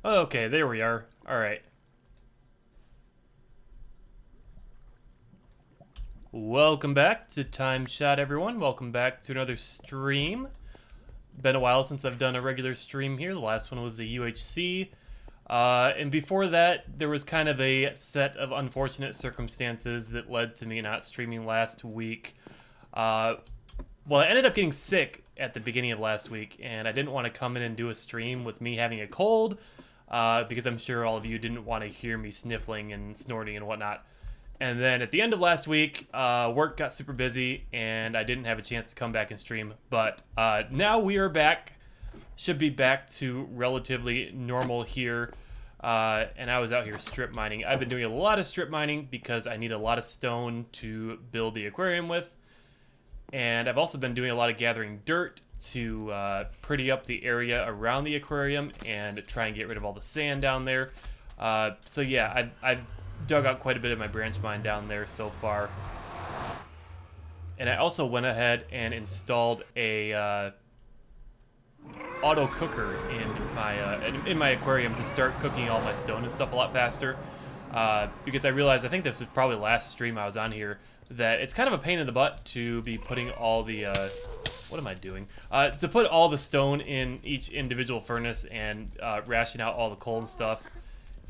Okay, there we are. Alright. Welcome back to TimeShot, everyone. Welcome back to another stream. Been a while since I've done a regular stream here. The last one was the UHC. And before that, there was kind of a set of unfortunate circumstances that led to me not streaming last week. Well, I ended up getting sick at the beginning of last week, and I didn't want to come in and do a stream with me having a cold, because I'm sure all of you didn't want to hear me sniffling and snorting and whatnot. And then at the end of last week, work got super busy, and I didn't have a chance to come back and stream. But now we are back. Should be back to relatively normal here. And I was out here strip mining. I've been doing a lot of strip mining because I need a lot of stone to build the aquarium with. And I've also been doing a lot of gathering dirt to pretty up the area around the aquarium and try and get rid of all the sand down there. So yeah, I've dug out quite a bit of my branch mine down there so far. And I also went ahead and installed a auto cooker in my aquarium to start cooking all my stone and stuff a lot faster. Because I realized, I think this was probably the last stream I was on here, that it's kind of a pain in the butt to be putting all the what am I doing? To put all the stone in each individual furnace and ration out all the coal and stuff.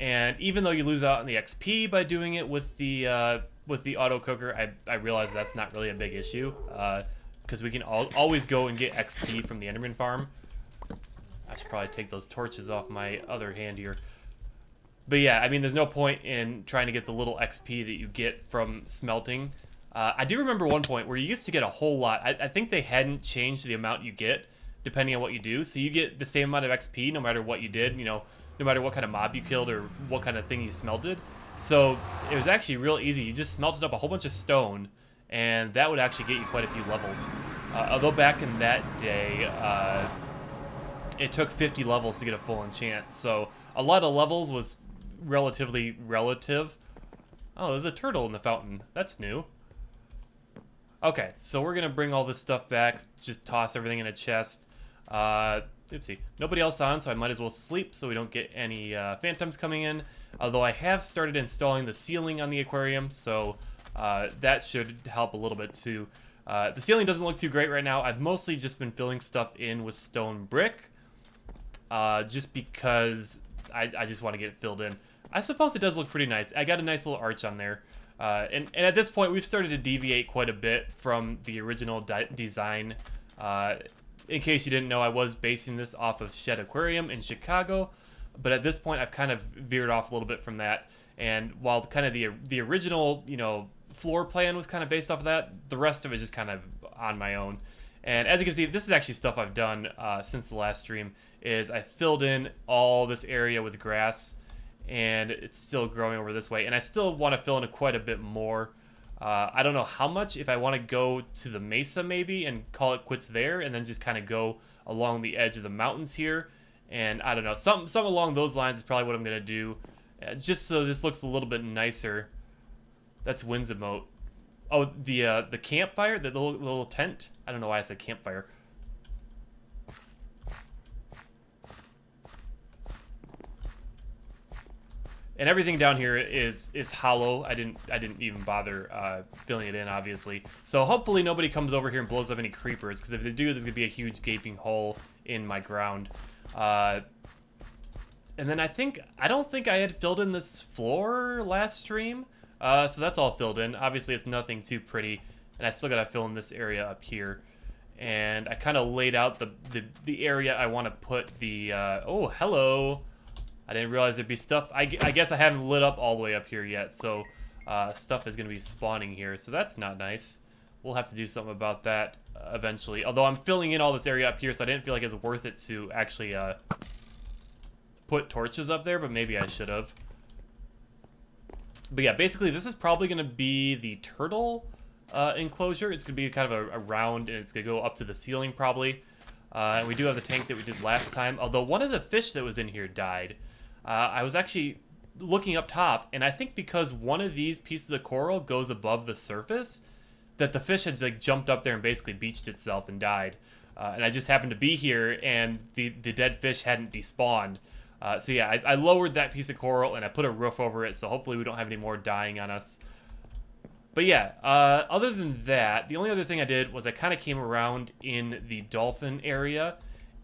And even though you lose out on the XP by doing it with the auto cooker, I realize that's not really a big issue, because we can always go and get XP from the Enderman farm. I should probably take those torches off my other hand here. But yeah, I mean, there's no point in trying to get the little XP that you get from smelting. I do remember one point where you used to get a whole lot. I think they hadn't changed the amount you get depending on what you do. So you get the same amount of XP no matter what you did, you know, no matter what kind of mob you killed or what kind of thing you smelted. So it was actually real easy. You just smelted up a whole bunch of stone, and that would actually get you quite a few levels. Although back in that day, it took 50 levels to get a full enchant. So a lot of levels was relatively relative. Oh, there's a turtle in the fountain. That's new. Okay, so we're gonna bring all this stuff back, just toss everything in a chest. Oopsie. Nobody else on, so I might as well sleep so we don't get any phantoms coming in. Although I have started installing the ceiling on the aquarium, so that should help a little bit too. The ceiling doesn't look too great right now. I've mostly just been filling stuff in with stone brick, just because I just want to get it filled in. I suppose it does look pretty nice. I got a nice little arch on there. And at this point, we've started to deviate quite a bit from the original design. In case you didn't know, I was basing this off of Shed Aquarium in Chicago, but at this point, I've kind of veered off a little bit from that. And while kind of the original, you know, floor plan was kind of based off of that, the rest of it is just kind of on my own. And as you can see, this is actually stuff I've done since the last stream. Is I filled in all this area with grass, and it's still growing over this way. And I still want to fill in quite a bit more. I don't know how much, if I want to go to the mesa maybe and call it quits there, and then just kind of go along the edge of the mountains here. And I don't know, some along those lines is probably what I'm going to do, just so this looks a little bit nicer. That's Wynn's emote. Oh, the campfire, the little tent. I don't know why I said campfire. And everything down here is hollow. I didn't even bother filling it in, obviously. So hopefully nobody comes over here and blows up any creepers, because if they do, there's gonna be a huge gaping hole in my ground. And then I don't think I had filled in this floor last stream, so that's all filled in. Obviously, it's nothing too pretty, and I still gotta fill in this area up here. And I kind of laid out the area I want to put the. Oh, hello. I didn't realize there'd be stuff. I guess I haven't lit up all the way up here yet, so stuff is going to be spawning here, so that's not nice. We'll have to do something about that eventually. Although I'm filling in all this area up here, so I didn't feel like it was worth it to actually put torches up there, but maybe I should have. But yeah, basically this is probably going to be the turtle enclosure. It's going to be kind of a round, and it's going to go up to the ceiling probably. And we do have the tank that we did last time, although one of the fish that was in here died. I was actually looking up top, and I think because one of these pieces of coral goes above the surface, that the fish had like jumped up there and basically beached itself and died. And I just happened to be here, and the dead fish hadn't despawned. So yeah, I lowered that piece of coral and I put a roof over it, so hopefully we don't have any more dying on us. But yeah, other than that, the only other thing I did was I kind of came around in the dolphin area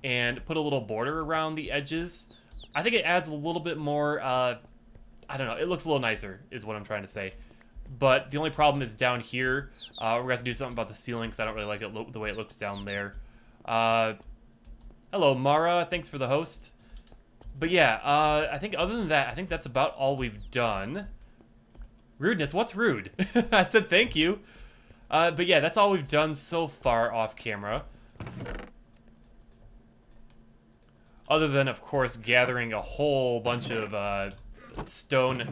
and put a little border around the edges. I think it adds a little bit more, I don't know, it looks a little nicer is what I'm trying to say. But the only problem is down here, we're going to have to do something about the ceiling because I don't really like it the way it looks down there. Hello, Mara, thanks for the host. But yeah, I think other than that, I think that's about all we've done. Rudeness, what's rude? I said thank you. But yeah, that's all we've done so far off camera. Other than, of course, gathering a whole bunch of stone.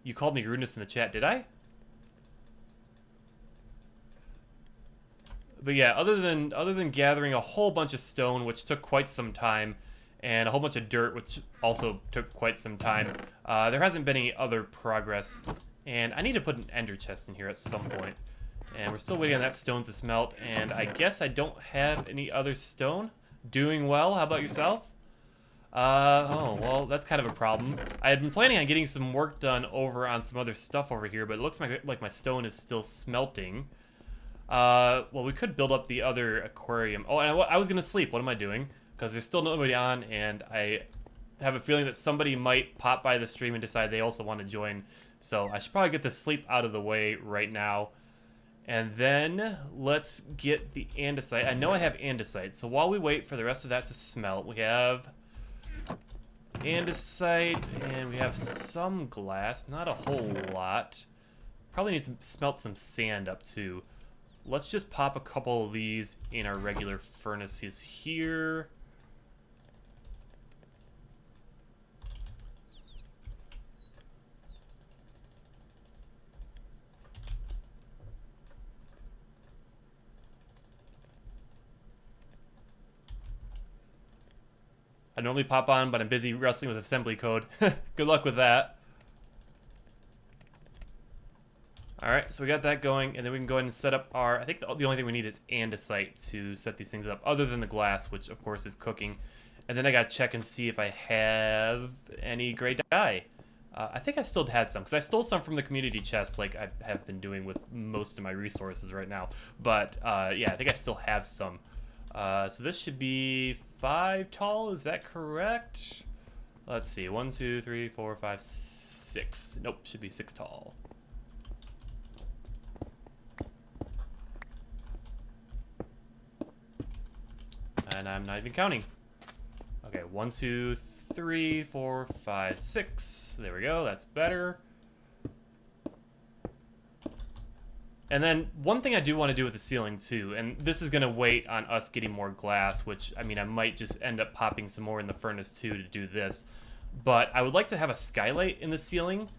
You called me rudeness in the chat, did I? But yeah, other than gathering a whole bunch of stone, which took quite some time, and a whole bunch of dirt, which also took quite some time, there hasn't been any other progress. And I need to put an ender chest in here at some point. And we're still waiting on that stone to smelt, and I guess I don't have any other stone. Doing well, how about yourself? Oh, well, that's kind of a problem. I had been planning on getting some work done over on some other stuff over here, but it looks like my stone is still smelting. Well, we could build up the other aquarium. Oh, and I was gonna sleep. What am I doing? Because there's still nobody on, and I have a feeling that somebody might pop by the stream and decide they also want to join. So I should probably get the sleep out of the way right now. And then let's get the andesite. I know I have andesite, so while we wait for the rest of that to smelt, we have andesite, and we have some glass, not a whole lot. Probably need to smelt some sand up too. Let's just pop a couple of these in our regular furnaces here. I normally pop on, but I'm busy wrestling with assembly code. Good luck with that. Alright, so we got that going, and then we can go ahead and set up our... I think the only thing we need is andesite to set these things up, other than the glass, which of course is cooking. And then I gotta check and see if I have any gray dye. I think I still had some, because I stole some from the community chest like I have been doing with most of my resources right now. But yeah, I think I still have some. So this should be 5 tall, is that correct? Let's see, 1, 2, 3, 4, 5, 6. Nope, should be 6 tall. And I'm not even counting. Okay, 1, 2, 3, 4, 5, 6. There we go, that's better. And then one thing I do want to do with the ceiling too, and this is going to wait on us getting more glass, which, I mean, I might just end up popping some more in the furnace too to do this. But I would like to have a skylight in the ceiling,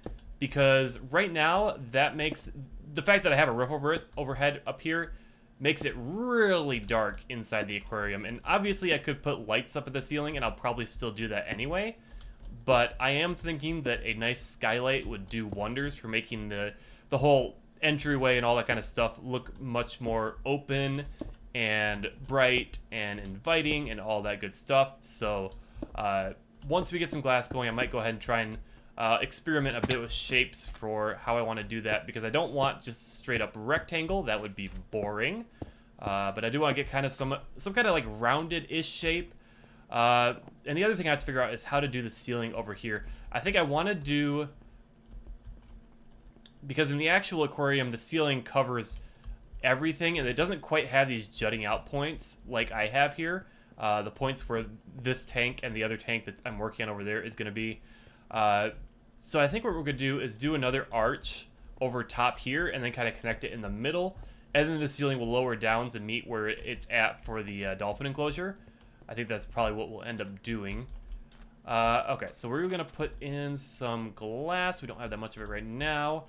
because right now that makes, the fact that I have a roof over it, overhead up here, makes it really dark inside the aquarium. And obviously I could put lights up at the ceiling, and I'll probably still do that anyway. But I am thinking that a nice skylight would do wonders for making the whole entryway and all that kind of stuff look much more open and bright and inviting and all that good stuff. So once we get some glass going, I might go ahead and try and experiment a bit with shapes for how I want to do that, because I don't want just straight up rectangle. That would be boring. But I do want to get kind of some kind of like rounded-ish shape. And the other thing I have to figure out is how to do the ceiling over here. I think I want to do, because in the actual aquarium, the ceiling covers everything, and it doesn't quite have these jutting out points like I have here. The points where this tank and the other tank that I'm working on over there is going to be. So I think what we're going to do is do another arch over top here, and then kind of connect it in the middle, and then the ceiling will lower down to meet where it's at for the dolphin enclosure. I think that's probably what we'll end up doing. Okay, so we're going to put in some glass. We don't have that much of it right now,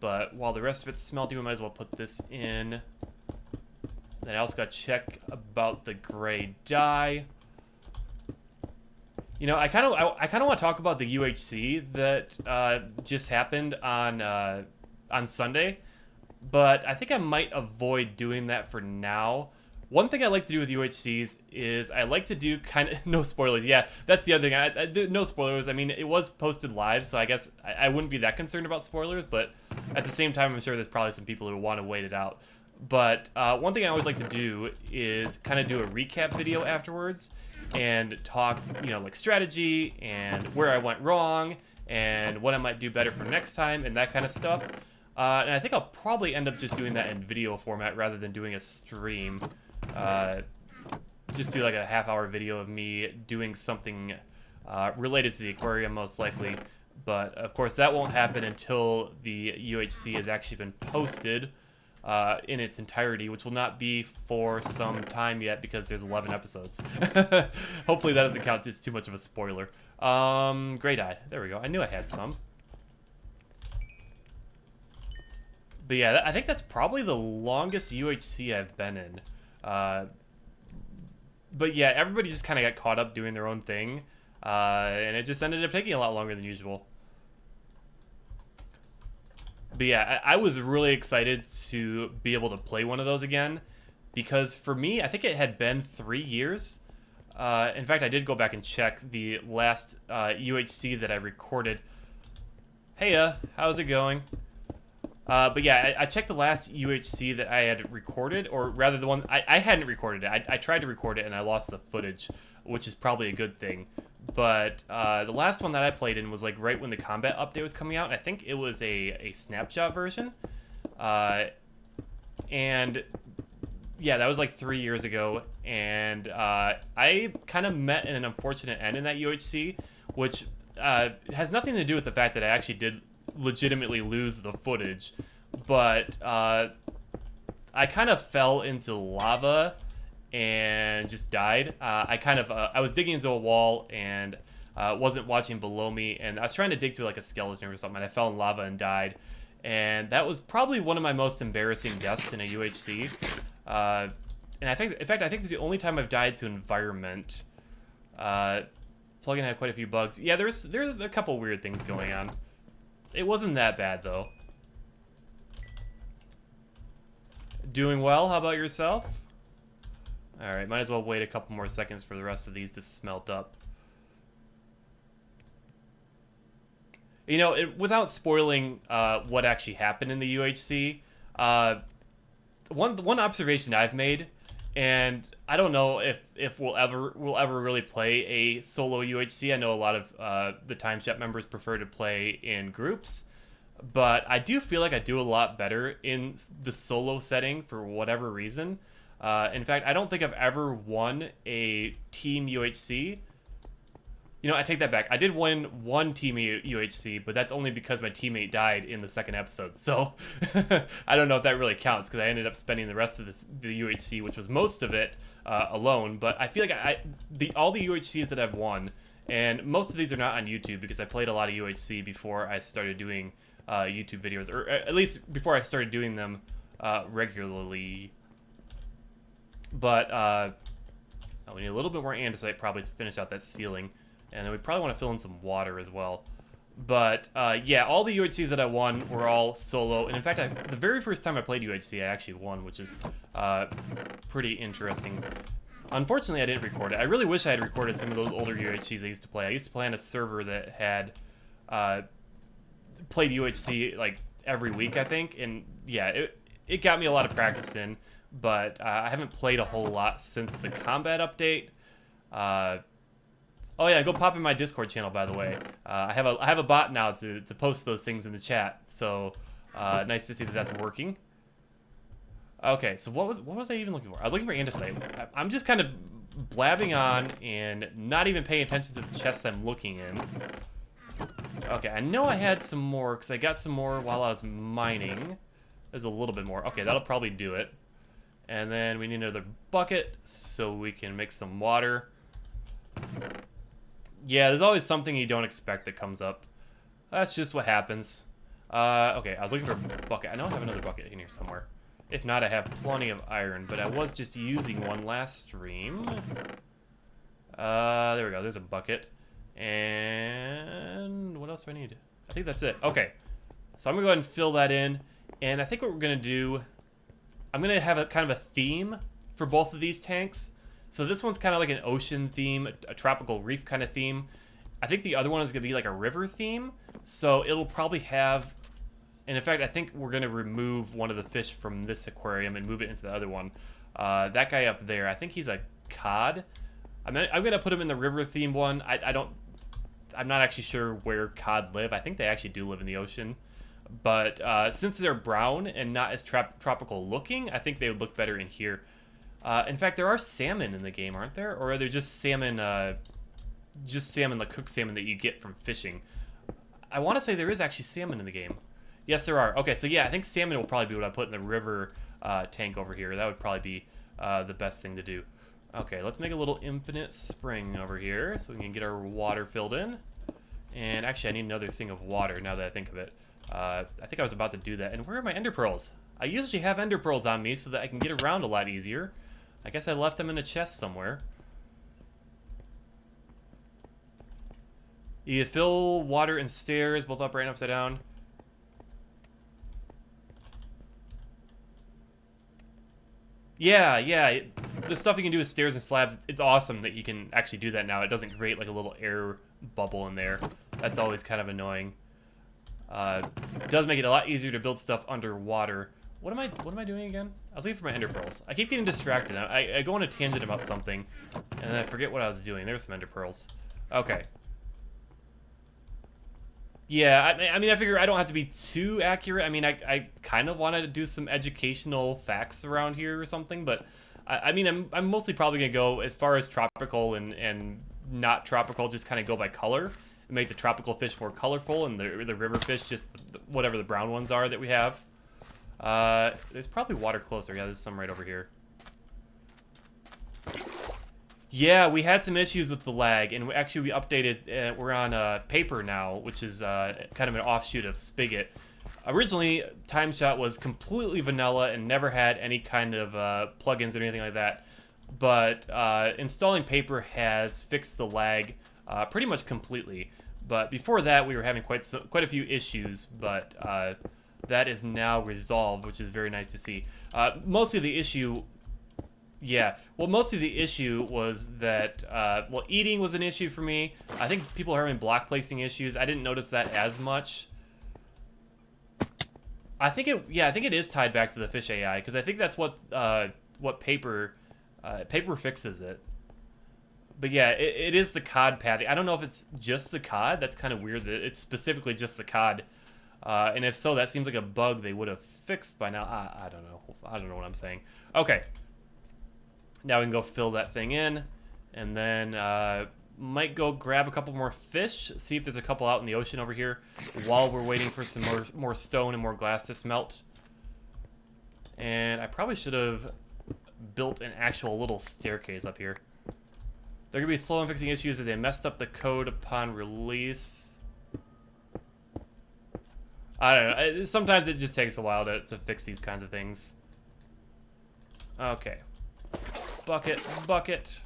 but while the rest of it's smelting, we might as well put this in. Then I also got to check about the gray dye. You know, I kind of want to talk about the UHC that just happened on Sunday, but I think I might avoid doing that for now. One thing I like to do with UHCs is I like to do kind of no spoilers. Yeah, that's the other thing. No spoilers. I mean, it was posted live, so I guess I wouldn't be that concerned about spoilers. But at the same time, I'm sure there's probably some people who want to wait it out. But one thing I always like to do is kind of do a recap video afterwards and talk, you know, like strategy and where I went wrong and what I might do better for next time and that kind of stuff. And I think I'll probably end up just doing that in video format rather than doing a stream. Just do like a half-hour video of me doing something related to the aquarium, most likely. But of course, that won't happen until the UHC has actually been posted in its entirety, which will not be for some time yet because there's 11 episodes. Hopefully, that doesn't count as too much of a spoiler. Great eye. There we go. I knew I had some. But yeah, I think that's probably the longest UHC I've been in. But yeah, everybody just kind of got caught up doing their own thing, and it just ended up taking a lot longer than usual. But yeah, I was really excited to be able to play one of those again, because for me, I think it had been 3 years. In fact, I did go back and check the last UHC that I recorded. Heya, how's it going? But yeah, I checked the last UHC that I had recorded, or rather the one, I hadn't recorded it. I tried to record it and I lost the footage, which is probably a good thing. But the last one that I played in was like right when the combat update was coming out. I think it was a snapshot version. And yeah, that was like 3 years ago. And I kind of met in an unfortunate end in that UHC, which has nothing to do with the fact that I actually did legitimately lose the footage, but I kind of fell into lava and just died. I was digging into a wall and wasn't watching below me, and I was trying to dig through like a skeleton or something, and I fell in lava and died. And that was probably one of my most embarrassing deaths in a UHC. And I think, in fact, I think it's the only time I've died to environment. Plugin had quite a few bugs. Yeah, there's a couple weird things going on. It wasn't that bad, though. Doing well, how about yourself? Alright, might as well wait a couple more seconds for the rest of these to smelt up. You know, without spoiling what actually happened in the UHC, one observation I've made, and I don't know if we'll ever really play a solo UHC. I know a lot of the TimeShot members prefer to play in groups, but I do feel like I do a lot better in the solo setting for whatever reason. In fact, I don't think I've ever won a team UHC. You know, I take that back. I did win one team UHC, but that's only because my teammate died in the second episode. So I don't know if that really counts because I ended up spending the rest of the UHC, which was most of it, alone. But I feel like all the UHCs that I've won, and most of these are not on YouTube because I played a lot of UHC before I started doing YouTube videos, or at least before I started doing them regularly. But we need a little bit more andesite probably to finish out that ceiling. And then we probably want to fill in some water as well. But, yeah, all the UHCs that I won were all solo. And in fact, the very first time I played UHC, I actually won, which is pretty interesting. Unfortunately, I didn't record it. I really wish I had recorded some of those older UHCs I used to play. I used to play on a server that had played UHC, like, every week, I think. And, yeah, it got me a lot of practice in. But I haven't played a whole lot since the combat update. Oh yeah, go pop in my Discord channel, by the way. I have a bot now to post those things in the chat, so nice to see that that's working. Okay, so what was I even looking for? I was looking for andesite. I'm just kind of blabbing on and not even paying attention to the chests I'm looking in. Okay, I know I had some more because I got some more while I was mining. There's a little bit more. Okay, that'll probably do it. And then we need another bucket so we can make some water. Yeah, there's always something you don't expect that comes up. That's just what happens. Okay, I was looking for a bucket. I know I have another bucket in here somewhere. If not, I have plenty of iron, but I was just using one last stream. There we go. There's a bucket. And what else do I need? I think that's it. Okay, so I'm going to go ahead and fill that in. And I think what we're going to do, I'm going to have a kind of a theme for both of these tanks. So this one's kind of like an ocean theme, a tropical reef kind of theme. I think the other one is going to be like a river theme. So it'll probably have... And in fact, I think we're going to remove one of the fish from this aquarium and move it into the other one. That guy up there, I think he's a cod. I'm going to put him in the river theme one. I'm not actually sure where cod live. I think they actually do live in the ocean. But since they're brown and not as tropical looking, I think they would look better in here. In fact, there are salmon in the game, aren't there? Or are there just salmon, like cooked salmon that you get from fishing? I want to say there is actually salmon in the game. Yes, there are. Okay, so yeah, I think salmon will probably be what I put in the river tank over here. That would probably be the best thing to do. Okay, let's make a little infinite spring over here so we can get our water filled in. And actually, I need another thing of water now that I think of it. I think I was about to do that. And where are my ender pearls? I usually have ender pearls on me so that I can get around a lot easier. I guess I left them in a chest somewhere. You fill water and stairs, both upright and upside down. Yeah, the stuff you can do with stairs and slabs, it's awesome that you can actually do that now. It doesn't create like a little air bubble in there. That's always kind of annoying. It does make it a lot easier to build stuff underwater. What am I doing again? I was looking for my ender pearls. I keep getting distracted. I go on a tangent about something, and then I forget what I was doing. There's some ender pearls. Okay. Yeah, I mean, I figure I don't have to be too accurate. I mean, I kind of wanted to do some educational facts around here or something, but I mean, I'm mostly probably going to go as far as tropical and not tropical, just kind of go by color and make the tropical fish more colorful and the river fish just whatever the brown ones are that we have. There's probably water closer. Yeah, there's some right over here. Yeah, we had some issues with the lag, and actually we updated, we're on paper now, which is kind of an offshoot of Spigot. Originally, TimeShot was completely vanilla and never had any kind of plugins or anything like that, but installing paper has fixed the lag pretty much completely. But before that, we were having quite a few issues, but that is now resolved, which is very nice to see. Mostly the issue... Yeah, well, mostly the issue was that, well, eating was an issue for me. I think people are having block placing issues. I didn't notice that as much. I think it is tied back to the fish AI, because I think that's what paper fixes it. But yeah, it is the cod pathing. I don't know if it's just the cod. That's kind of weird that it's specifically just the cod. And if so, that seems like a bug they would have fixed by now. I don't know. I don't know what I'm saying. Okay. Now we can go fill that thing in, and then might go grab a couple more fish, see if there's a couple out in the ocean over here while we're waiting for some more stone and more glass to smelt. And I probably should have built an actual little staircase up here. They're going to be slow in fixing issues as they messed up the code upon release. I don't know. Sometimes it just takes a while to fix these kinds of things. Okay. Bucket.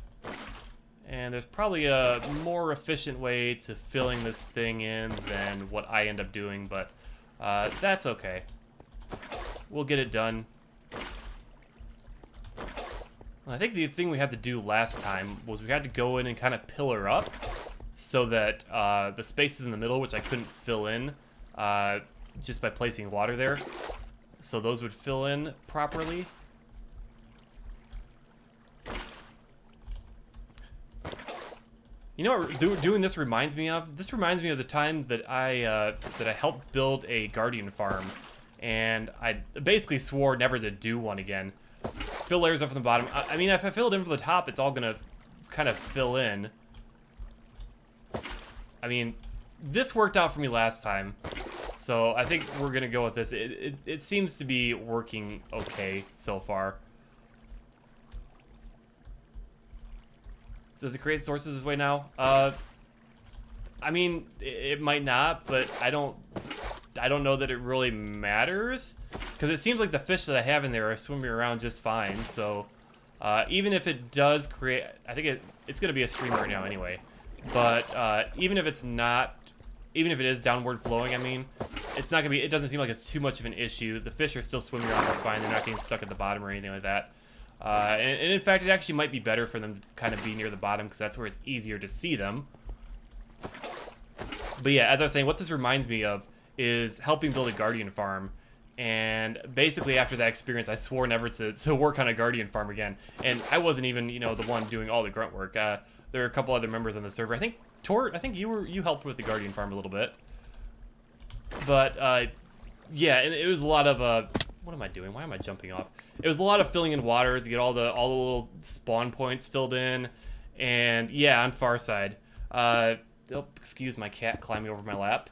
And there's probably a more efficient way to filling this thing in than what I end up doing, but that's okay. We'll get it done. I think the thing we had to do last time was we had to go in and kind of pillar up so that the spaces in the middle, which I couldn't fill in just by placing water there, so those would fill in properly. You know what doing this reminds me of? This reminds me of the time that I helped build a guardian farm, and I basically swore never to do one again. Fill layers up from the bottom. I mean, if I fill it in from the top, it's all gonna kind of fill in. I mean, this worked out for me last time, so I think we're gonna go with this. It seems to be working okay so far. Does it create sources this way now? I mean, it might not, but I don't know that it really matters, because it seems like the fish that I have in there are swimming around just fine. So even if it does create, I think it's gonna be a stream right now anyway. But even if it's not, even if it is downward flowing, I mean, it's not gonna be. It doesn't seem like it's too much of an issue. The fish are still swimming around just fine. They're not getting stuck at the bottom or anything like that. And in fact, it actually might be better for them to kind of be near the bottom because that's where it's easier to see them. But yeah, as I was saying, what this reminds me of is helping build a guardian farm. And basically after that experience, I swore never to work on a guardian farm again. And I wasn't even, you know, the one doing all the grunt work. There are a couple other members on the server. I think, Tor, I think you helped with the guardian farm a little bit. But, yeah, it was a lot of, what am I doing? Why am I jumping off? It was a lot of filling in water to get all the little spawn points filled in. And, yeah, on far side. Oh, excuse my cat climbing over my lap.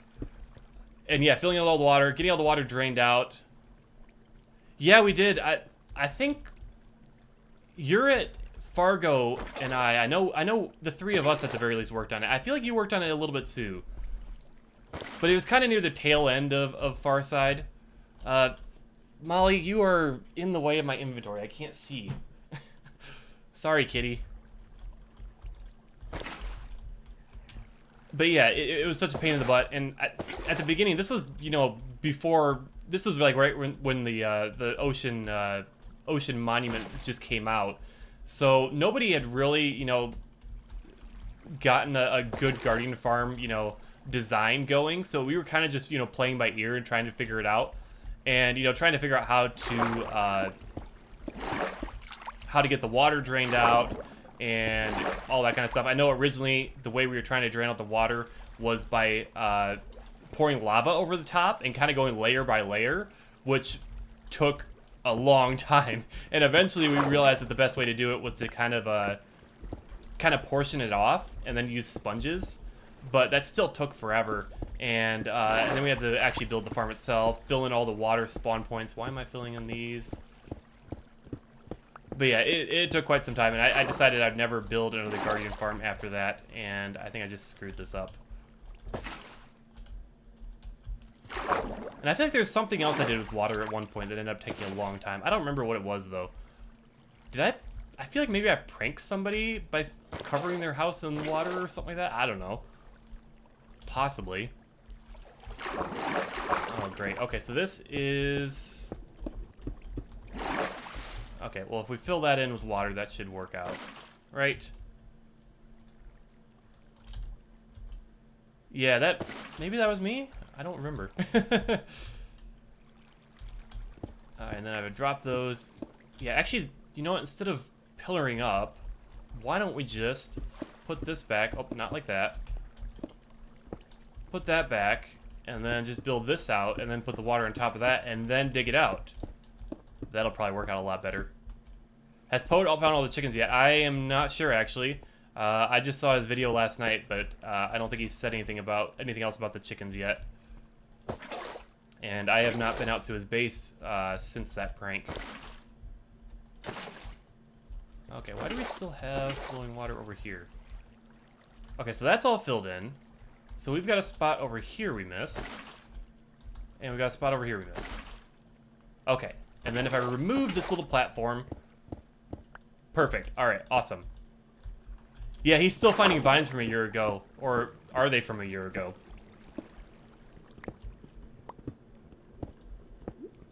And yeah, filling in all the water, getting all the water drained out. Yeah, we did. I think you're at Fargo and I know the three of us at the very least worked on it. I feel like you worked on it a little bit too. But it was kind of near the tail end of Farside. Molly, you are in the way of my inventory. I can't see. Sorry, kitty. But yeah, it was such a pain in the butt. And at the beginning, this was, you know, before, this was like right when the ocean monument just came out. So nobody had really, you know, gotten a good guardian farm, you know, design going. So we were kind of just, you know, playing by ear and trying to figure it out. And, you know, trying to figure out how to get the water drained out and all that kind of stuff. I know originally the way we were trying to drain out the water was by pouring lava over the top and kind of going layer by layer, which took a long time. And eventually we realized that the best way to do it was to kind of portion it off and then use sponges. But that still took forever. And then we had to actually build the farm itself, fill in all the water spawn points. Why am I filling in these? But yeah, it took quite some time, and I decided I'd never build another guardian farm after that, and I think I just screwed this up. And I feel like there's something else I did with water at one point that ended up taking a long time. I don't remember what it was, though. Did I feel like maybe I pranked somebody by covering their house in water or something like that? I don't know. Possibly. Oh, great. Okay, so this is... Okay, well, if we fill that in with water, that should work out. Right? Yeah, maybe that was me? I don't remember. Alright, and then I would drop those. Yeah, actually, you know what? Instead of pillaring up, why don't we just put this back? Oh, not like that. Put that back, and then just build this out, and then put the water on top of that, and then dig it out. That'll probably work out a lot better. Has Poe found all the chickens yet? I am not sure, actually. I just saw his video last night, but I don't think he said anything else about the chickens yet. And I have not been out to his base since that prank. Okay, why do we still have flowing water over here? Okay, so that's all filled in. So we've got a spot over here we missed. And we've got a spot over here we missed. Okay. And then if I remove this little platform... Perfect. Alright, awesome. Yeah, he's still finding vines from a year ago. Or are they from a year ago?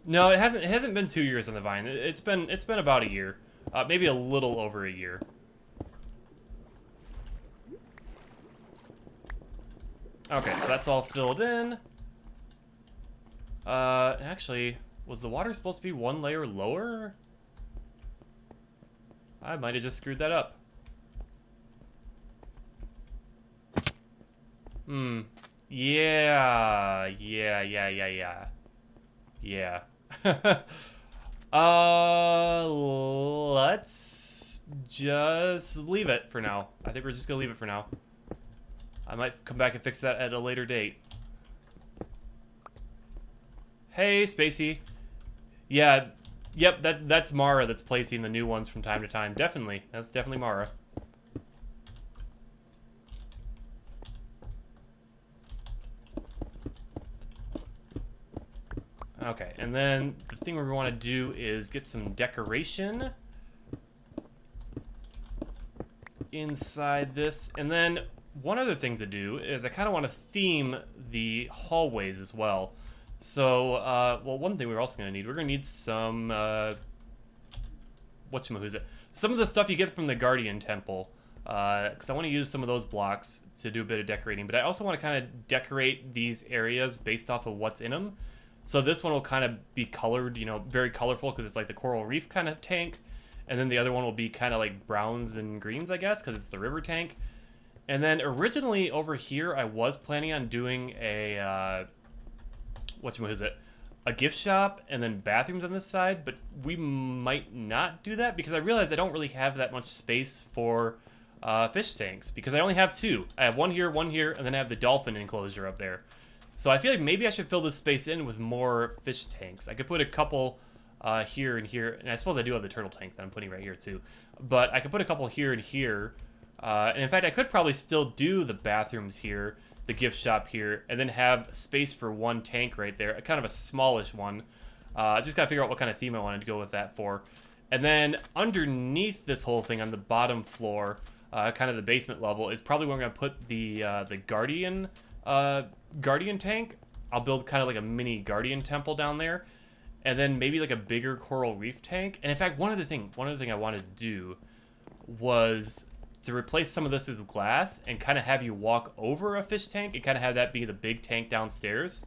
No, it hasn't been 2 years on the vine. It's been about a year. Maybe a little over a year. Okay, so that's all filled in. Actually... Was the water supposed to be one layer lower? I might have just screwed that up. Yeah. Yeah. Let's just leave it for now. I think we're just gonna leave it for now. I might come back and fix that at a later date. Hey, Spacey. Yeah, yep, that's Mara that's placing the new ones from time to time. Definitely, that's definitely Mara. Okay, and then the thing we want to do is get some decoration inside this. And then one other thing to do is I kind of want to theme the hallways as well. So, well, one thing we're also going to need, we're going to need some whatchamahooza, some of the stuff you get from the Guardian Temple. Because I want to use some of those blocks to do a bit of decorating, but I also want to kind of decorate these areas based off of what's in them. So this one will kind of be colored, you know, very colorful because it's like the coral reef kind of tank. And then the other one will be kind of like browns and greens, I guess, because it's the river tank. And then originally over here, I was planning on doing a, a gift shop and then bathrooms on this side, but we might not do that because I realized I don't really have that much space for fish tanks because I only have two. I have one here, and then I have the dolphin enclosure up there. So I feel like maybe I should fill this space in with more fish tanks. I could put a couple here and here, and I suppose I do have the turtle tank that I'm putting right here too. But I could put a couple here and here, and in fact I could probably still do the bathrooms here, the gift shop here, and then have space for one tank right there, a kind of a smallish one. Just gotta figure out what kind of theme I wanted to go with that for. And then underneath this whole thing on the bottom floor, kind of the basement level, is probably where I'm gonna put the Guardian tank. I'll build kind of like a mini Guardian temple down there, and then maybe like a bigger coral reef tank. And in fact, one other thing I wanted to do was to replace some of this with glass and kind of have you walk over a fish tank and kind of have that be the big tank downstairs.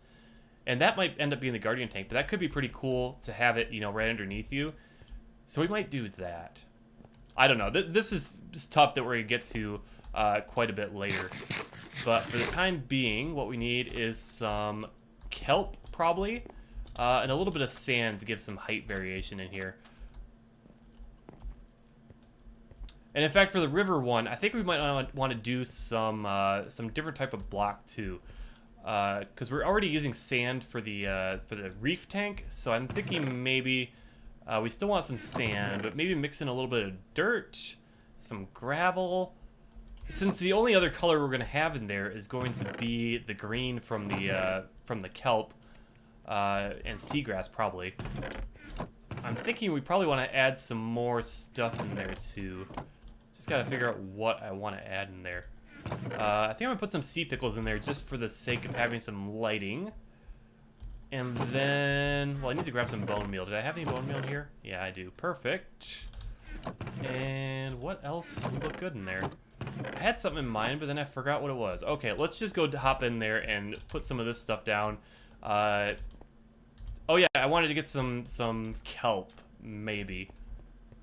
And that might end up being the Guardian tank, but that could be pretty cool to have it, you know, right underneath you. So we might do that. I don't know. This is tough that we're going to get to quite a bit later. But for the time being, what we need is some kelp, probably, and a little bit of sand to give some height variation in here. And in fact, for the river one, I think we might want to do some different type of block too, because we're already using sand for the reef tank. So I'm thinking maybe we still want some sand, but maybe mix in a little bit of dirt, some gravel. Since the only other color we're going to have in there is going to be the green from the kelp and seagrass, probably. I'm thinking we probably want to add some more stuff in there too. Just got to figure out what I want to add in there. I think I'm going to put some sea pickles in there just for the sake of having some lighting. And then, well, I need to grab some bone meal. Did I have any bone meal in here? Yeah, I do. Perfect. And what else would look good in there? I had something in mind, but then I forgot what it was. Okay, let's just go hop in there and put some of this stuff down. Oh yeah, I wanted to get some kelp, maybe.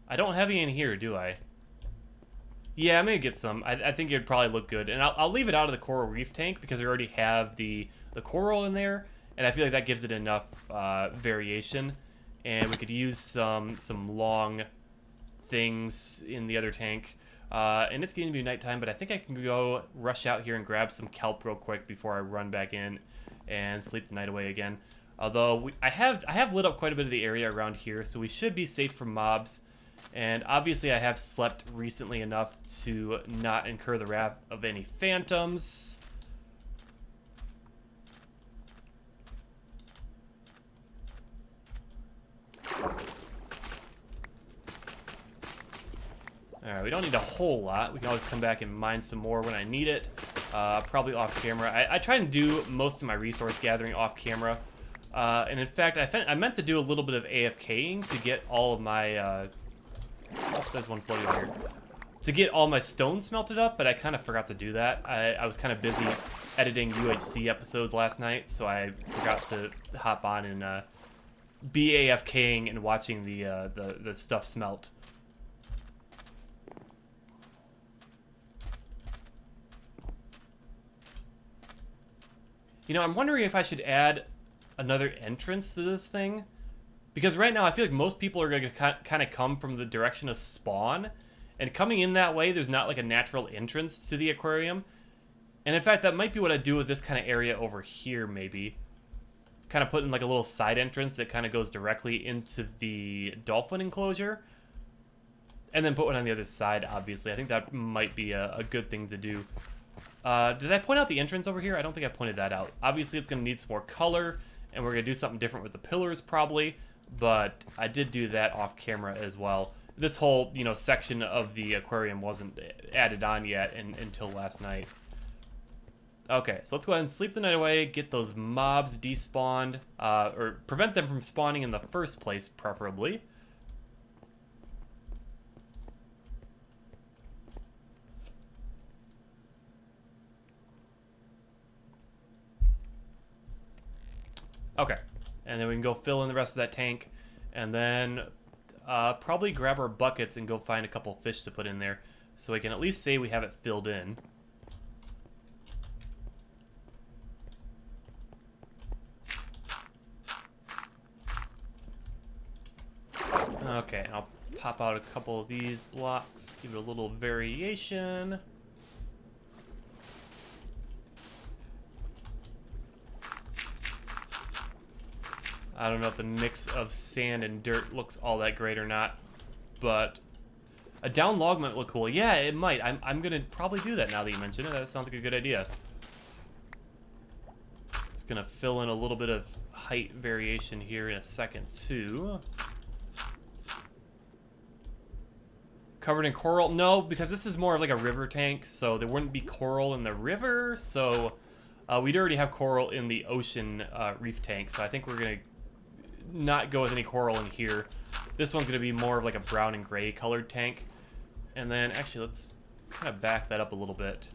I don't have any in here, do I? Yeah, I'm gonna get some. I think it'd probably look good, and I'll leave it out of the coral reef tank because we already have the coral in there, and I feel like that gives it enough variation. And we could use some long things in the other tank. And it's getting to be nighttime, but I think I can go rush out here and grab some kelp real quick before I run back in and sleep the night away again. Although I have lit up quite a bit of the area around here, so we should be safe from mobs. And obviously I have slept recently enough to not incur the wrath of any phantoms. Alright, we don't need a whole lot. We can always come back and mine some more when I need it. Probably off camera. I try and do most of my resource gathering off camera. And in fact, I meant to do a little bit of AFKing to get all of my... oh, there's one floating over here. To get all my stone smelted up, but I kind of forgot to do that. I was kind of busy editing UHC episodes last night, so I forgot to hop on and be AFKing and watching the stuff smelt. You know, I'm wondering if I should add another entrance to this thing. Because right now, I feel like most people are going to kind of come from the direction of spawn. And coming in that way, there's not like a natural entrance to the aquarium. And in fact, that might be what I do with this kind of area over here, maybe. Kind of put in like a little side entrance that kind of goes directly into the dolphin enclosure. And then put one on the other side, obviously. I think that might be a good thing to do. Did I point out the entrance over here? I don't think I pointed that out. Obviously, it's going to need some more color, and we're going to do something different with the pillars, probably. But I did do that off camera as well. This whole, you know, section of the aquarium wasn't added on yet until last night. Okay, so let's go ahead and sleep the night away, get those mobs despawned, or prevent them from spawning in the first place, preferably. Okay. And then we can go fill in the rest of that tank. And then probably grab our buckets and go find a couple fish to put in there. So we can at least say we have it filled in. Okay, I'll pop out a couple of these blocks, give it a little variation. I don't know if the mix of sand and dirt looks all that great or not, but a down log might look cool. Yeah, it might. I'm gonna probably do that now that you mention it. That sounds like a good idea. Just gonna fill in a little bit of height variation here in a second too. Covered in coral? No, because this is more of like a river tank, so there wouldn't be coral in the river. So we'd already have coral in the ocean reef tank, so I think we're gonna not go with any coral in here. This one's gonna be more of like a brown and gray colored tank. And then actually let's kind of back that up a little bit.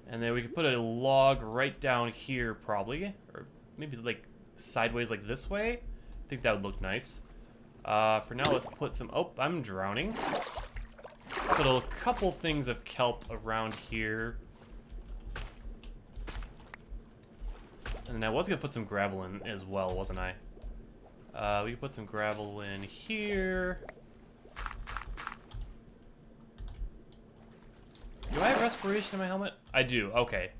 And then we could put a log right down here probably, or maybe like sideways like this way. I think that would look nice. For now, let's put some... Oh, I'm drowning. Put a couple things of kelp around here. And then I was going to put some gravel in as well, wasn't I? We can put some gravel in here. Do I have respiration in my helmet? I do, okay.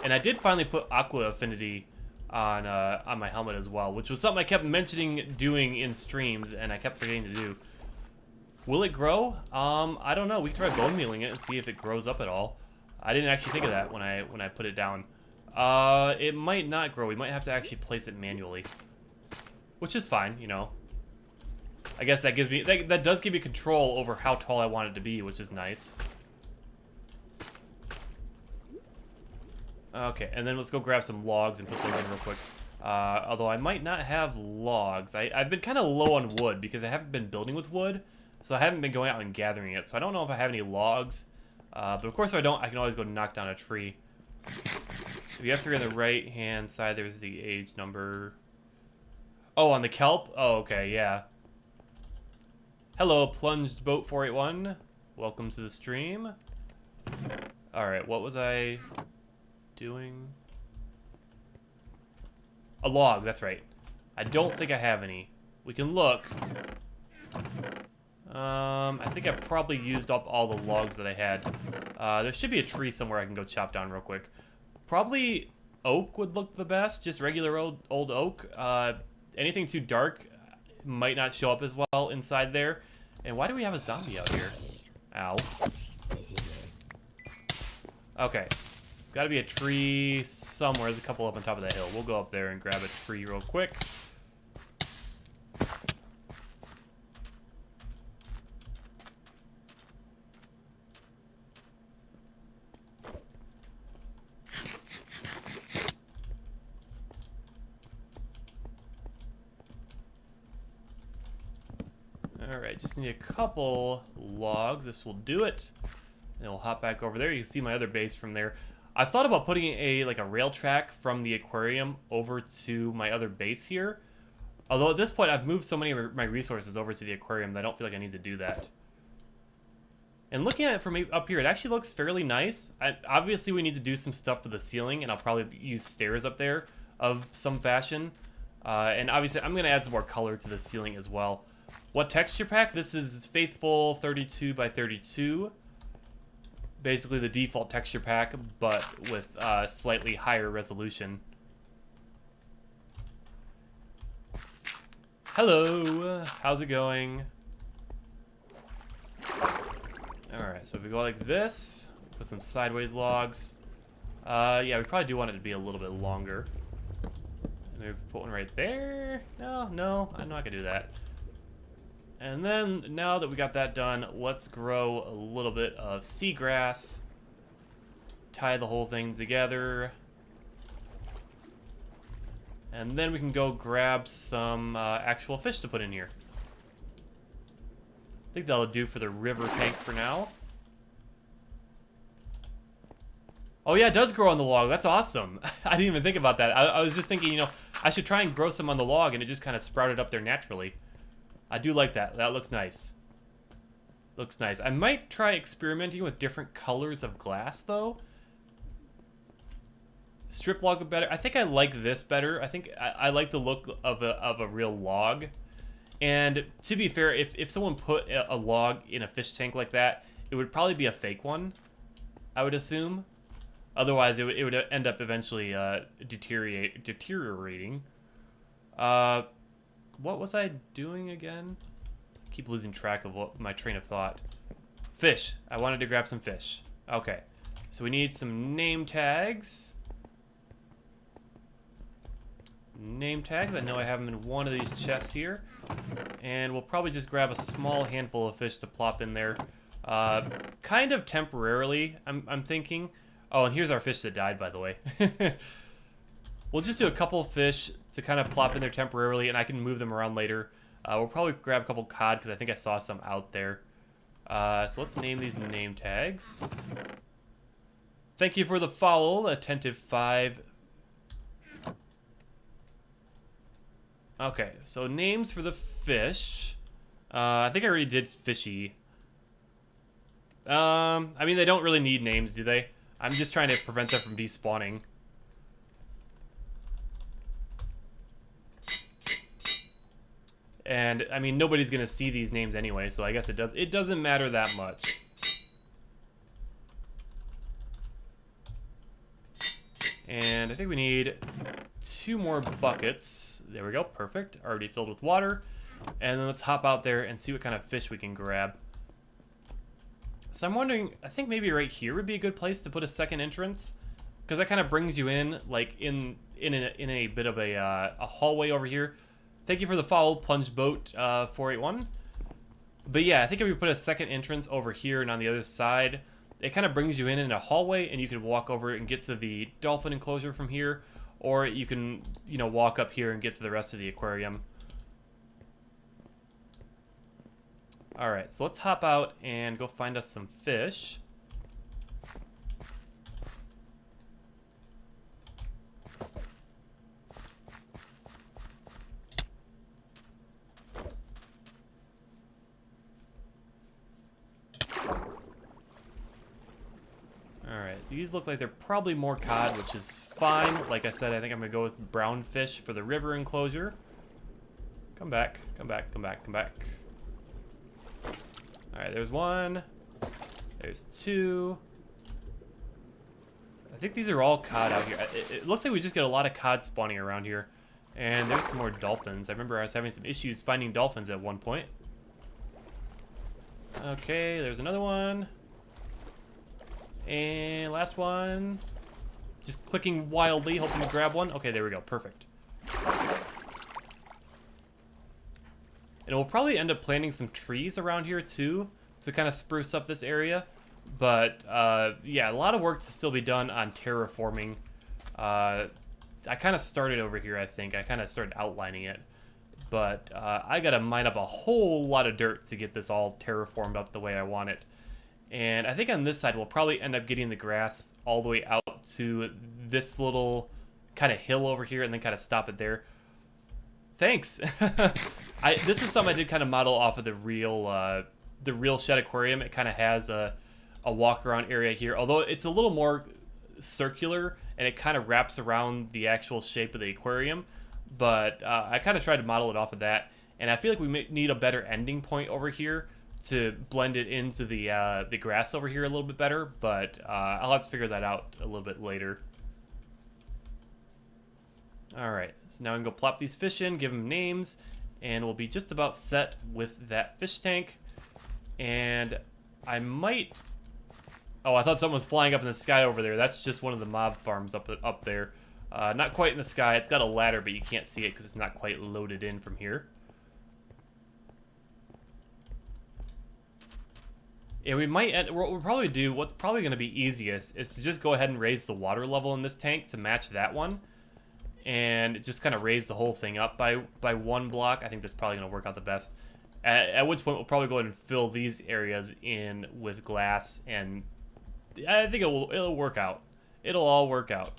And I did finally put aqua affinity on my helmet as well, which was something I kept mentioning doing in streams, and I kept forgetting to do. Will it grow? I don't know. We can try bone mealing it and see if it grows up at all. I didn't actually think of that when I put it down. It might not grow. We might have to actually place it manually, which is fine, you know. I guess that gives me that does give me control over how tall I want it to be, which is nice. Okay, and then let's go grab some logs and put those in real quick. Although I might not have logs. I've been kind of low on wood because I haven't been building with wood, so I haven't been going out and gathering it. So I don't know if I have any logs. But of course, if I don't, I can always go knock down a tree. If you have 3 on the right-hand side, there's the age number. Oh, on the kelp? Oh, okay, yeah. Hello, Plunged Boat 481. Welcome to the stream. Alright, what was I doing? A log, that's right. I don't think I have any. We can look. I think I probably used up all the logs that I had. There should be a tree somewhere I can go chop down real quick. Probably oak would look the best, just regular old oak. Anything too dark might not show up as well inside there. And why do we have a zombie out here? Ow. Okay. There's got to be a tree somewhere. There's a couple up on top of that hill. We'll go up there and grab a tree real quick. Alright, just need a couple logs. This will do it. And we'll hop back over there. You can see my other base from there. I've thought about putting a rail track from the aquarium over to my other base here. Although at this point, I've moved so many of my resources over to the aquarium that I don't feel like I need to do that. And looking at it from up here, it actually looks fairly nice. Obviously, we need to do some stuff for the ceiling, and I'll probably use stairs up there of some fashion. And obviously, I'm going to add some more color to the ceiling as well. What texture pack? This is Faithful 32 by 32. Basically the default texture pack, but with slightly higher resolution. Hello, how's it going? Alright, so if we go like this, put some sideways logs. Yeah, we probably do want it to be a little bit longer. Maybe put one right there. No, I'm not gonna do that. And then, now that we got that done, let's grow a little bit of seagrass. Tie the whole thing together. And then we can go grab some actual fish to put in here. I think that'll do for the river tank for now. Oh yeah, it does grow on the log. That's awesome. I didn't even think about that. I was just thinking, you know, I should try and grow some on the log, and it just kind of sprouted up there naturally. I do like that. That looks nice. Looks nice. I might try experimenting with different colors of glass, though. Strip log better. I think I like this better. I think I like the look of a real log. And to be fair, if someone put a log in a fish tank like that, it would probably be a fake one, I would assume. Otherwise, it would end up eventually deteriorating. What was I doing again? I keep losing track of what my train of thought. Fish. I wanted to grab some fish. Okay. So we need some name tags. Name tags. I know I have them in one of these chests here. And we'll probably just grab a small handful of fish to plop in there. Kind of temporarily, I'm thinking. Oh, and here's our fish that died, by the way. We'll just do a couple of fish to kind of plop in there temporarily, and I can move them around later. We'll probably grab a couple cod, because I think I saw some out there. So let's name these name tags. Thank you for the follow, Attentive 5. Okay, so names for the fish. I think I already did fishy. I mean, they don't really need names, do they? I'm just trying to prevent them from despawning. And, I mean, nobody's going to see these names anyway, so I guess it doesn't matter that much. And I think we need 2 more buckets. There we go, perfect. Already filled with water. And then let's hop out there and see what kind of fish we can grab. So I'm wondering, I think maybe right here would be a good place to put a second entrance, because that kind of brings you in, like in a bit of a hallway over here. Thank you for the follow, Plunge Boat 481. But yeah, I think if we put a second entrance over here and on the other side, it kind of brings you in a hallway, and you could walk over and get to the dolphin enclosure from here, or you can, you know, walk up here and get to the rest of the aquarium. Alright, so let's hop out and go find us some fish. Alright, these look like they're probably more cod, which is fine. Like I said, I think I'm going to go with brown fish for the river enclosure. Come back, come back, come back, come back. Alright, there's 1. There's 2. I think these are all cod out here. It looks like we just get a lot of cod spawning around here. And there's some more dolphins. I remember I was having some issues finding dolphins at one point. Okay, there's another one. And last one. Just clicking wildly, hoping to grab one. Okay, there we go. Perfect. And we'll probably end up planting some trees around here too to kind of spruce up this area. But yeah, a lot of work to still be done on terraforming. I kind of started over here, I think. I kind of started outlining it. But I got to mine up a whole lot of dirt to get this all terraformed up the way I want it. And I think on this side, we'll probably end up getting the grass all the way out to this little kind of hill over here and then kind of stop it there. Thanks. This is something I did kind of model off of the real shed aquarium. It kind of has a walk around area here, although it's a little more circular and it kind of wraps around the actual shape of the aquarium. But I kind of tried to model it off of that, and I feel like we may need a better ending point over here to blend it into the grass over here a little bit better. But I'll have to figure that out a little bit later. Alright, so now we can go plop these fish in, give them names, and we'll be just about set with that fish tank. And I might... Oh, I thought something was flying up in the sky over there. That's just one of the mob farms up there. Not quite in the sky. It's got a ladder, but you can't see it because it's not quite loaded in from here. And we might end, what we'll probably do, what's probably going to be easiest, is to just go ahead and raise the water level in this tank to match that one. And just kind of raise the whole thing up by 1 block. I think that's probably going to work out the best. At which point we'll probably go ahead and fill these areas in with glass, and I think it'll work out. It'll all work out.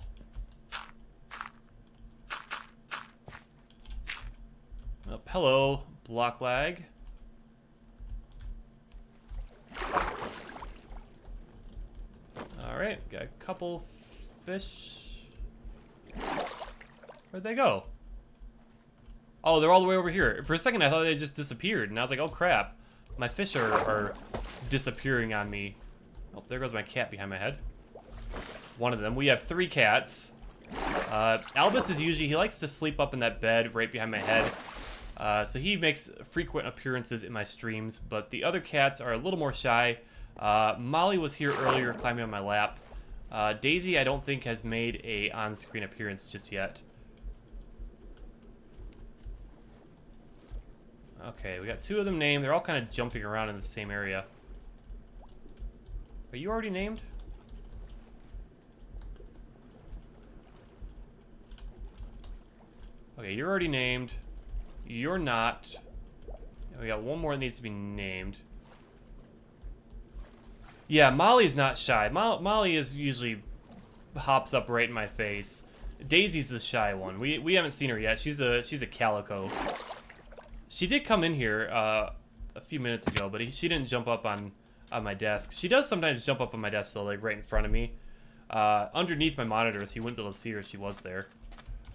Oh, hello, block lag. Alright, got a couple fish. Where'd they go? Oh, they're all the way over here. For a second, I thought they just disappeared, and I was like, oh crap. My fish are disappearing on me. Oh, there goes my cat behind my head. One of them. We have 3 cats. Albus is usually, he likes to sleep up in that bed right behind my head. So he makes frequent appearances in my streams, but the other cats are a little more shy. Molly was here earlier climbing on my lap. Daisy, I don't think, has made a on-screen appearance just yet. Okay, we got 2 of them named. They're all kind of jumping around in the same area. Are you already named? Okay, you're already named. You're not. We got 1 more that needs to be named. Yeah, Molly's not shy. Molly is usually hops up right in my face. Daisy's the shy one. We haven't seen her yet. She's a calico. She did come in here a few minutes ago, but she didn't jump up on my desk. She does sometimes jump up on my desk though, like right in front of me. Underneath my monitor, so you wouldn't be able to see her if she was there.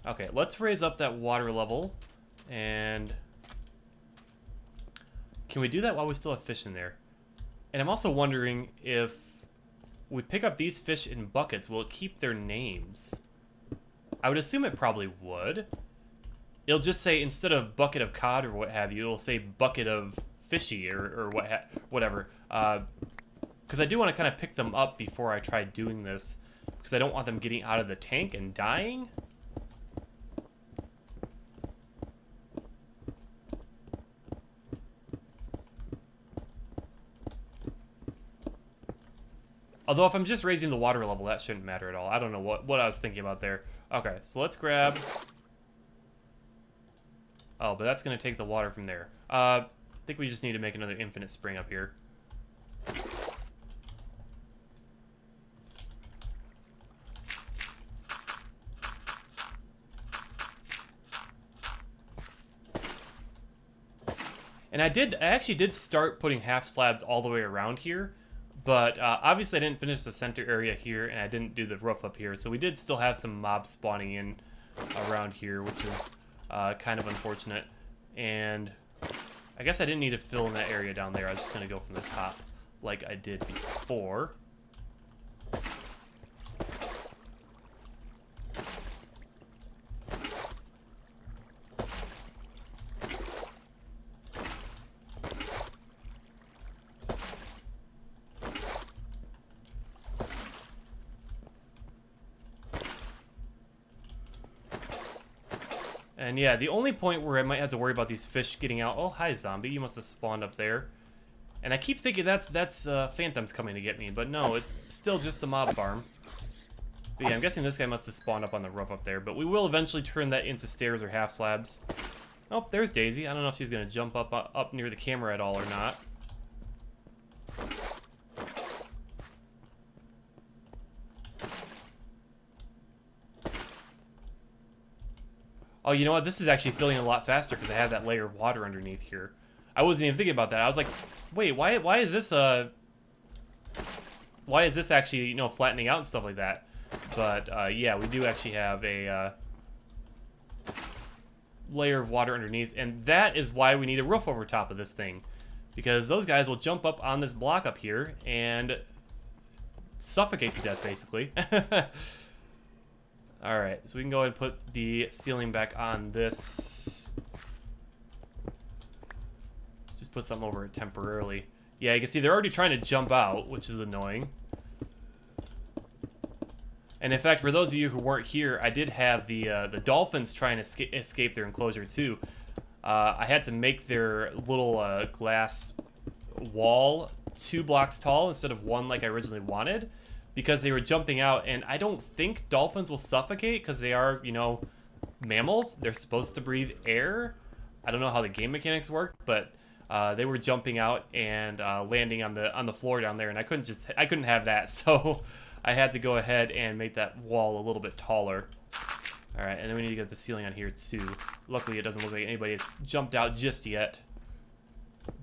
Okay, let's raise up that water level. And can we do that while we still have fish in there? And I'm also wondering if we pick up these fish in buckets, will it keep their names? I would assume it probably would. It'll just say, instead of bucket of cod or what have you, it'll say bucket of fishy or whatever. Because I do want to kind of pick them up before I try doing this, because I don't want them getting out of the tank and dying. Although if I'm just raising the water level, that shouldn't matter at all. I don't know what I was thinking about there. Okay, so let's grab... Oh, but that's going to take the water from there. I think we just need to make another infinite spring up here. And I actually did start putting half slabs all the way around here. But obviously I didn't finish the center area here, and I didn't do the roof up here. So we did still have some mobs spawning in around here, which is kind of unfortunate. And I guess I didn't need to fill in that area down there. I was just going to go from the top like I did before. And yeah, the only point where I might have to worry about these fish getting out... Oh, hi, zombie. You must have spawned up there. And I keep thinking that's phantoms coming to get me, but no, it's still just the mob farm. But yeah, I'm guessing this guy must have spawned up on the roof up there, but we will eventually turn that into stairs or half slabs. Oh, there's Daisy. I don't know if she's going to jump up near the camera at all or not. Oh, you know what? This is actually filling a lot faster because I have that layer of water underneath here. I wasn't even thinking about that. I was like, wait, why is this actually, you know, flattening out and stuff like that? But yeah, we do actually have a layer of water underneath, and that is why we need a roof over top of this thing, because those guys will jump up on this block up here and suffocate to death, basically. Alright, so we can go ahead and put the ceiling back on this. Just put something over it temporarily. Yeah, you can see they're already trying to jump out, which is annoying. And in fact, for those of you who weren't here, I did have the dolphins trying to escape their enclosure too. I had to make their little glass wall 2 blocks tall instead of 1 like I originally wanted, because they were jumping out, and I don't think dolphins will suffocate because they are, you know, mammals. They're supposed to breathe air. I don't know how the game mechanics work, but they were jumping out and landing on the floor down there, and I couldn't have that, so I had to go ahead and make that wall a little bit taller. Alright, and then we need to get the ceiling on here too. Luckily, it doesn't look like anybody has jumped out just yet.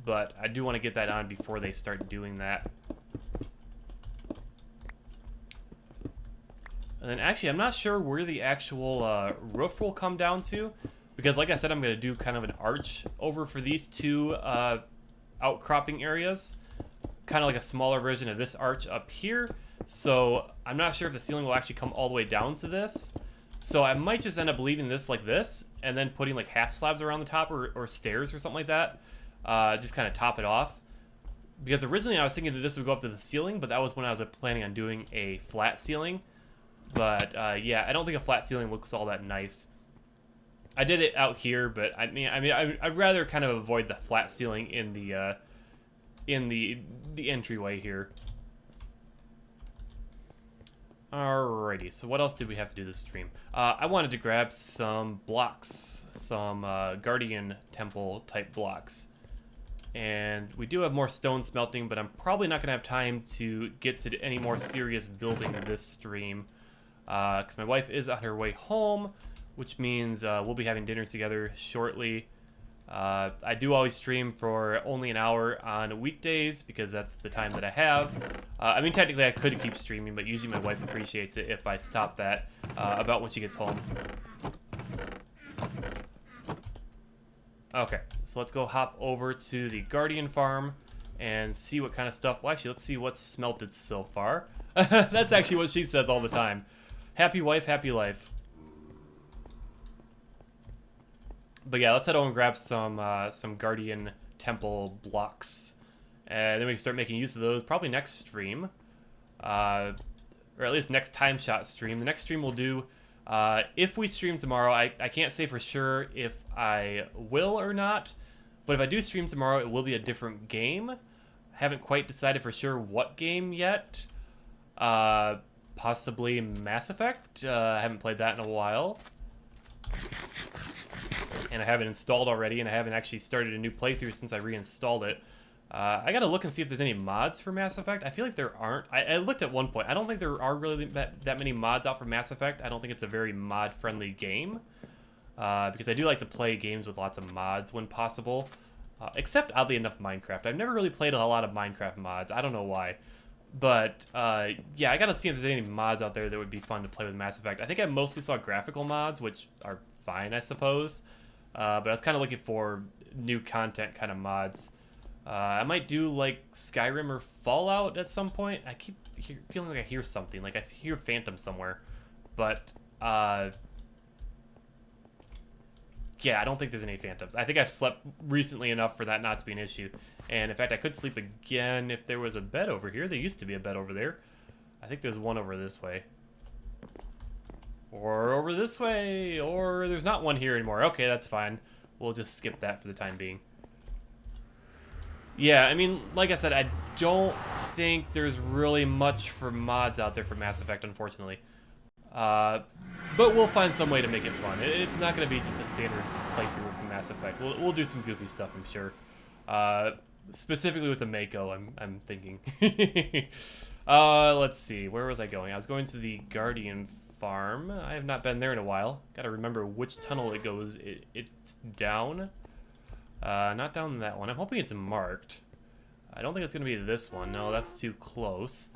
But I do want to get that on before they start doing that. And then actually, I'm not sure where the actual roof will come down to. Because like I said, I'm going to do kind of an arch over for these two outcropping areas. Kind of like a smaller version of this arch up here. So I'm not sure if the ceiling will actually come all the way down to this. So I might just end up leaving this like this, and then putting like half slabs around the top, or stairs or something like that. Just kind of top it off. Because originally I was thinking that this would go up to the ceiling, but that was when I was planning on doing a flat ceiling. But yeah, I don't think a flat ceiling looks all that nice. I did it out here, but I'd rather kind of avoid the flat ceiling in the entryway here. Alrighty, so what else did we have to do this stream? I wanted to grab some blocks, some Guardian Temple type blocks. And we do have more stone smelting, but I'm probably not going to have time to get to any more serious building this stream. Because my wife is on her way home, which means we'll be having dinner together shortly. I do always stream for only an hour on weekdays because that's the time that I have. I mean, technically I could keep streaming, but usually my wife appreciates it if I stop that about when she gets home. Okay, so let's go hop over to the Guardian farm and see what kind of stuff. Well, actually, let's see what's smelted so far. That's actually what she says all the time. Happy wife, happy life. But yeah, let's head over and grab some Guardian Temple blocks. And then we can start making use of those probably next stream. Or at least next TimeShot stream. The next stream we'll do, if we stream tomorrow, I can't say for sure if I will or not. But if I do stream tomorrow, it will be a different game. Haven't quite decided for sure what game yet. Possibly Mass Effect. I haven't played that in a while. And I have it installed already, and I haven't actually started a new playthrough since I reinstalled it. I gotta look and see if there's any mods for Mass Effect. I feel like there aren't. I looked at one point. I don't think there are really that many mods out for Mass Effect. I don't think it's a very mod-friendly game. Because I do like to play games with lots of mods when possible. Except, oddly enough, Minecraft. I've never really played a lot of Minecraft mods. I don't know why. But, yeah, I gotta see if there's any mods out there that would be fun to play with Mass Effect. I think I mostly saw graphical mods, which are fine, I suppose. But I was kind of looking for new content kind of mods. I might do, like, Skyrim or Fallout at some point. I keep feeling like I hear something. Like, I hear Phantom somewhere. But, yeah, I don't think there's any Phantoms. I think I've slept recently enough for that not to be an issue. And, in fact, I could sleep again if there was a bed over here. There used to be a bed over there. I think there's one over this way. Or over this way. Or there's not one here anymore. Okay, that's fine. We'll just skip that for the time being. Yeah, I mean, like I said, I don't think there's really much for mods out there for Mass Effect, unfortunately. But we'll find some way to make it fun. It's not going to be just a standard playthrough of Mass Effect. We'll do some goofy stuff, I'm sure. Specifically with the Mako, I'm thinking. Let's see. Where was I going? I was going to the Guardian farm. I have not been there in a while. Gotta remember which tunnel it goes. It's down. Not down that one. I'm hoping it's marked. I don't think it's gonna be this one. No, that's too close.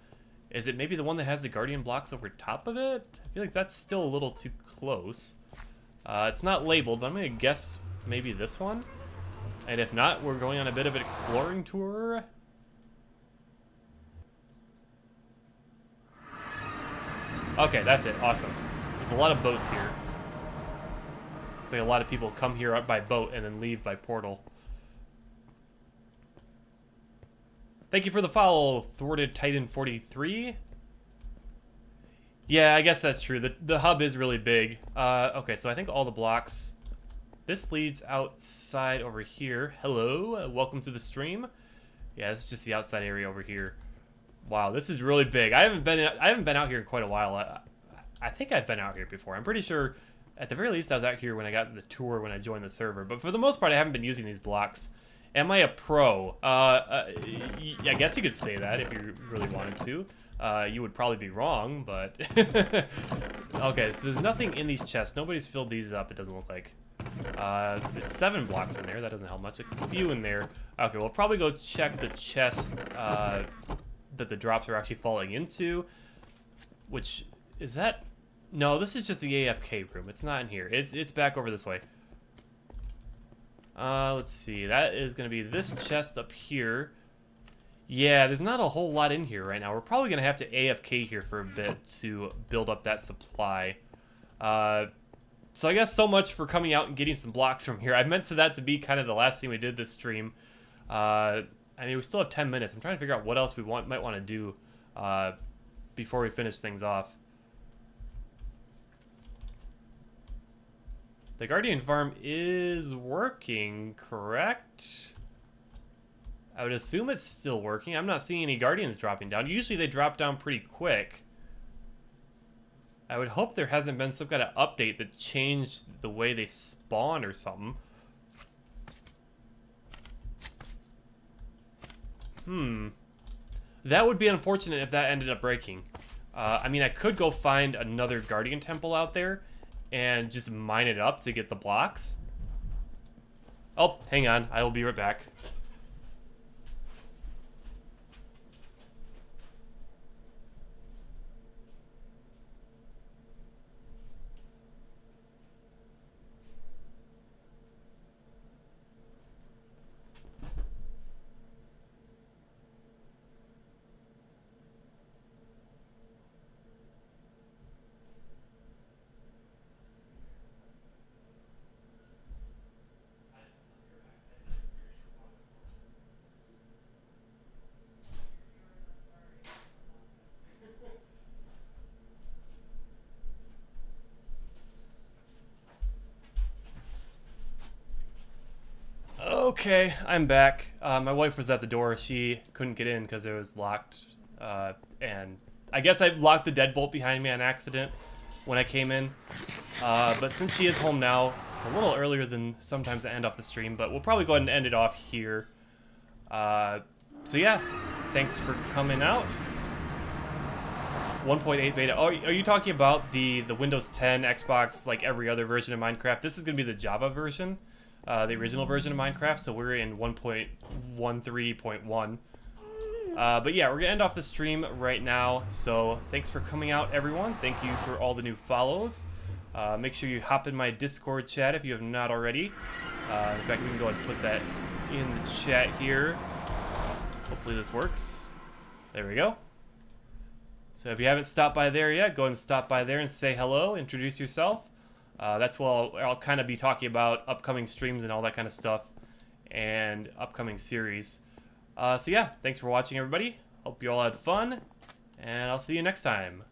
Is it maybe the one that has the Guardian blocks over top of it? I feel like that's still a little too close. It's not labeled, but I'm gonna guess maybe this one. And if not, we're going on a bit of an exploring tour. Okay, that's it. Awesome. There's a lot of boats here. Looks like a lot of people come here up by boat and then leave by portal. Thank you for the follow, Thwarted Titan 43. Yeah, I guess that's true. The hub is really big. Okay, so I think all the blocks... This leads outside over here. Hello, welcome to the stream. Yeah, this is just the outside area over here. Wow, this is really big. I haven't been out here in quite a while. I think I've been out here before. I'm pretty sure, at the very least, I was out here when I got the tour when I joined the server. But for the most part, I haven't been using these blocks. Am I a pro? I guess you could say that if you really wanted to. You would probably be wrong, but... Okay, so there's nothing in these chests. Nobody's filled these up, it doesn't look like. There's 7 blocks in there. That doesn't help much. A few in there. Okay, we'll probably go check the chest that the drops are actually falling into. Which, is that... No, this is just the AFK room. It's not in here. It's back over this way. Let's see. That is going to be this chest up here. Yeah, there's not a whole lot in here right now. We're probably going to have to AFK here for a bit to build up that supply. So I guess so much for coming out and getting some blocks from here. I meant that to be kind of the last thing we did this stream. I mean, we still have 10 minutes. I'm trying to figure out what else we might want to do before we finish things off. The Guardian Farm is working, correct? I would assume it's still working. I'm not seeing any Guardians dropping down. Usually they drop down pretty quick. I would hope there hasn't been some kind of update that changed the way they spawn or something. That would be unfortunate if that ended up breaking. I mean, I could go find another Guardian Temple out there and just mine it up to get the blocks. Oh, hang on. I will be right back. Okay, I'm back. My wife was at the door. She couldn't get in because it was locked. And I guess I locked the deadbolt behind me on accident when I came in. But since she is home now, it's a little earlier than sometimes I end off the stream, but we'll probably go ahead and end it off here. So yeah, thanks for coming out. 1.8 beta. Oh, are you talking about the Windows 10, Xbox, like every other version of Minecraft? This is going to be the Java version. The original version of Minecraft, so we're in 1.13.1. But yeah, we're gonna end off the stream right now, so thanks for coming out, everyone. Thank you for all the new follows. Make sure you hop in my Discord chat if you have not already. In fact, we can go ahead and put that in the chat here. Hopefully this works. There we go. So if you haven't stopped by there yet, go ahead and stop by there and say hello, introduce yourself. That's what I'll kind of be talking about, upcoming streams and all that kind of stuff, and upcoming series. So yeah, thanks for watching, everybody. Hope you all had fun, and I'll see you next time.